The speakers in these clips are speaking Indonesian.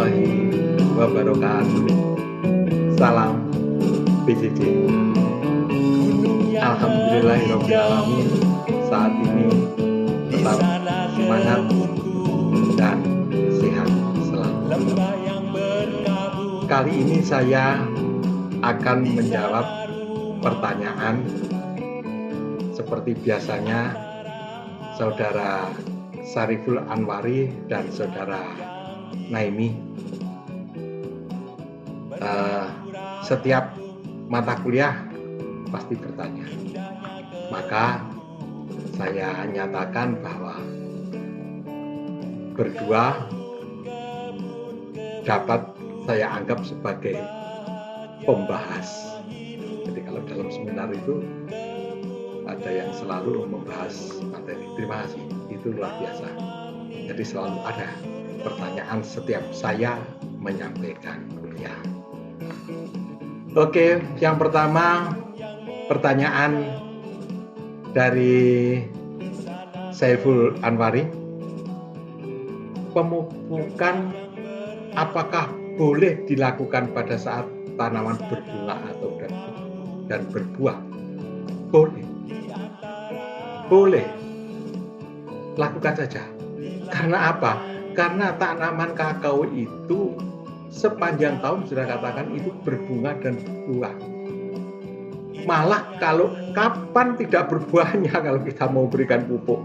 warahmatullahi wabarakatuh. Salam PJJ. Alhamdulillahirrahmanirrahim. Saat ini tetap semangat dan sehat selalu. Kali ini saya akan menjawab pertanyaan seperti biasanya Saudara Syariful Anwari dan Saudara Naimi. Setiap mata kuliah pasti bertanya. Maka saya nyatakan bahwa berdua dapat saya anggap sebagai pembahas. Jadi kalau dalam seminar itu ada yang selalu membahas materi. Terima kasih, itu luar biasa. Jadi selalu ada pertanyaan setiap saya menyampaikan kuliah. Oke, yang pertama pertanyaan dari Syariful Anwari. Pemupukan apakah boleh dilakukan pada saat tanaman berbunga atau dan berbuah? Boleh. Boleh. Lakukan saja. Karena apa? Karena tanaman kakao itu sepanjang tahun sudah katakan itu berbunga dan berbuah. Malah kalau kapan tidak berbuahnya kalau kita mau berikan pupuk,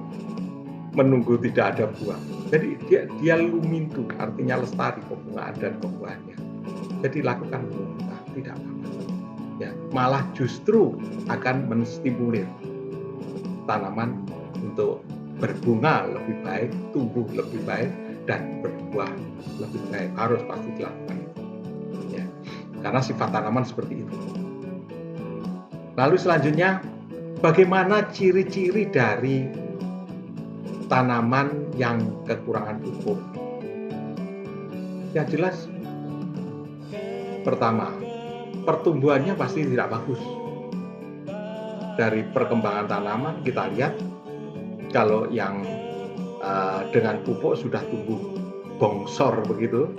menunggu tidak ada buah. Jadi dia lumintu, artinya lestari pembungaan dan pembuahannya. Jadi lakukan pupuk, tidak apa-apa. Ya, malah justru akan menstimulir tanaman untuk berbunga lebih baik, tumbuh lebih baik, dan berbuah lebih baik. Harus pasti dilakukan. Ya, karena sifat tanaman seperti itu. Lalu selanjutnya, bagaimana ciri-ciri dari tanaman yang kekurangan pupuk? Yang jelas, pertama, pertumbuhannya pasti tidak bagus. Dari perkembangan tanaman kita lihat, kalau yang dengan pupuk sudah tumbuh bongsor begitu,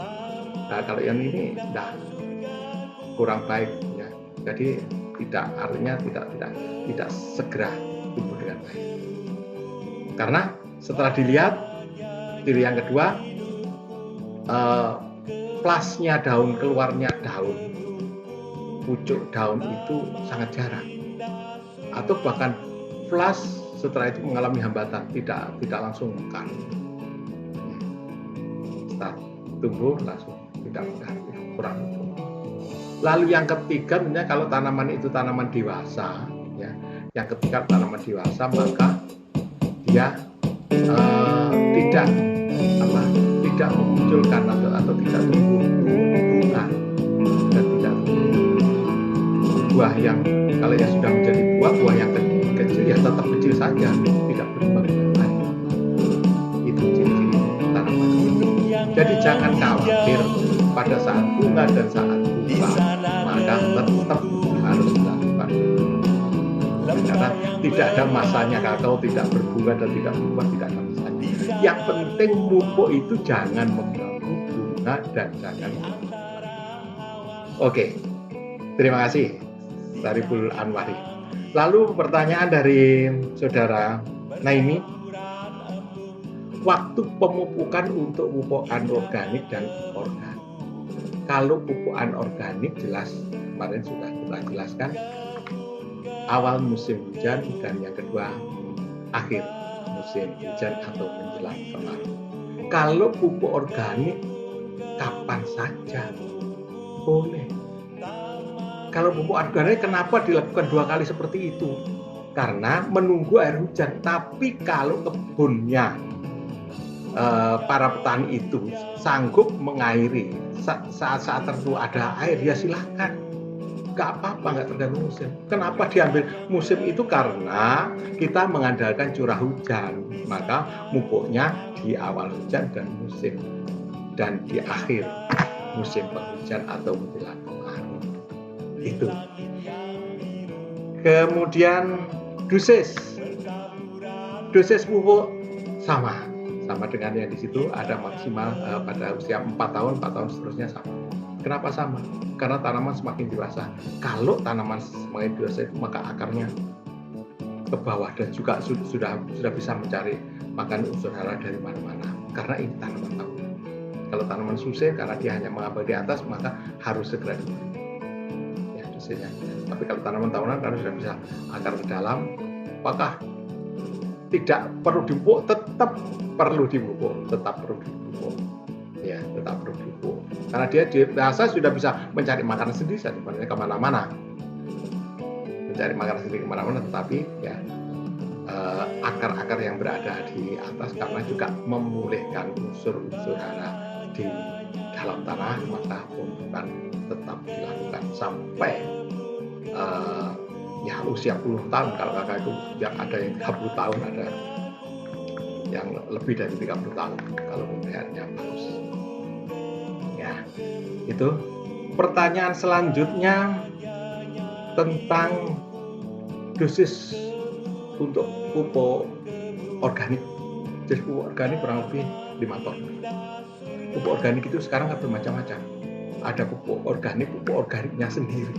nah kalau yang ini kurang baik, ya. Jadi artinya tidak segera tumbuh dengan baik. Karena setelah dilihat, ciri yang kedua, plasnya daun, keluarnya daun, pucuk daun itu sangat jarang, atau bahkan flash setelah itu mengalami hambatan, tidak langsung mekar. Setelah tumbuh langsung tidak mekar, kurang tumbuh. Lalu yang ketiga, misalnya kalau tanaman itu tanaman dewasa, ya, yang ketiga tanaman dewasa, maka dia tidak memunculkan atau tidak tumbuh bunga dan tidak tumbuh buah yang, kalau yang sudah menjadi buah yang kecil ya tetap kecil saja, tidak berubah baik. Itu ciri-ciri tanaman. Jadi jangan khawatir pada saat bunga dan saat buah, maka tetap harus dilakukan. Karena tidak ada masanya kakao tidak berbunga dan tidak berbuah, tidak ada masanya. Yang penting pupuk itu jangan mengganggu bunga dan jangan. Oke, terima kasih Syariful Anwari. Lalu pertanyaan dari Saudara Naimi, waktu pemupukan untuk pupuk anorganik dan organik. Kalau pupuk anorganik jelas kemarin sudah kita jelaskan, awal musim hujan dan yang kedua akhir musim hujan atau menjelang kemarau. Kalau pupuk organik kapan saja boleh. Kalau pupuk organik kenapa dilakukan 2 kali seperti itu? Karena menunggu air hujan. Tapi kalau kebunnya para petani itu sanggup mengairi saat tertentu ada air, ya silahkan, nggak apa-apa, nggak tergantung musim. Kenapa diambil musim itu? Karena kita mengandalkan curah hujan, maka pupuknya di awal hujan dan musim, dan di akhir musim penghujan atau menjelang kemarau. Itu. Kemudian dosis pupuk sama sama dengan yang di situ ada maksimal pada usia 4 tahun seterusnya sama. Kenapa sama? Karena tanaman semakin dewasa. Kalau tanaman semakin dewasa itu maka akarnya ke bawah dan juga sudah bisa mencari makan unsur hara dari mana-mana. Karena ini tanaman tahunan. Kalau tanaman susah karena dia hanya mengambang di atas maka harus segera diberi. Ya, dosisnya. Tapi kalau tanaman tahunan karena sudah bisa akar ke dalam, apakah tidak perlu dipupuk? Tetap perlu dipupuk. Ya, tetap perlu dipupuk. Karena dia biasa sudah bisa mencari makanan sendiri, sebenarnya kemana-mana. Mencari makanan sendiri kemana-mana, tetapi ya akar-akar yang berada di atas karena juga memulihkan unsur-unsur hara di dalam tanah, maka pemupukan tetap dilakukan sampai ya usia puluh tahun. Kalau kakak itu yang ada yang 30 tahun, ada yang lebih dari 30 tahun kalau pemeliharannya bagus. Ya, itu. Pertanyaan selanjutnya tentang dosis untuk pupuk organik. Jadi pupuk organik kurang lebih 5 ton. Pupuk organik itu sekarang kan bermacam-macam. Ada pupuk organiknya sendiri.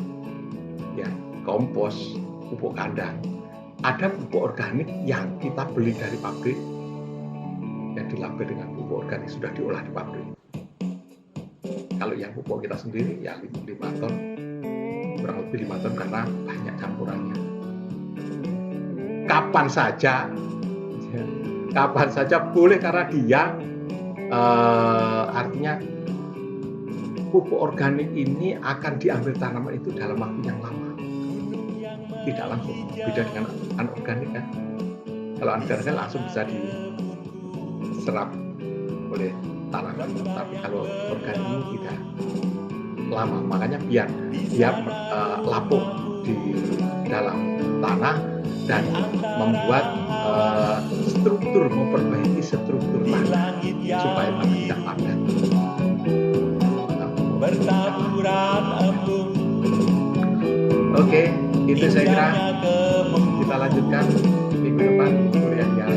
Ya, kompos, pupuk kandang. Ada pupuk organik yang kita beli dari pabrik yang dilabel dengan pupuk organik sudah diolah di pabrik. Kalau yang pupuk kita sendiri ya 5 ton, kurang lebih 5 ton karena banyak campurannya. Kapan saja boleh karena dia artinya pupuk organik ini akan diambil tanaman itu dalam waktu yang lama, tidak langsung. Beda dengan anorganik kan. Kalau anorganik kan langsung bisa diserap oleh tanaman, tapi kalau organik ini tidak lama, makanya biar lapuk di dalam tanah dan membuat memperbaiki struktur tanah supaya tanah tidak padat. Oke, itu saya kira kita lanjutkan minggu depan kuliah yang